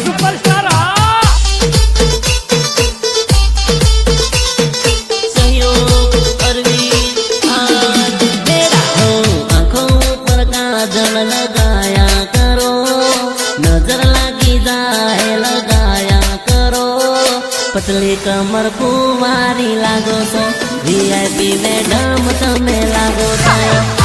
superstar सहयोग अरविंद आज मेरा हो आंखों पर काजल लगाया करो नजर लगी जाए लगाया करो पतली कमर कुमारी लागो છો VIP મેડમ તમે લાગો છો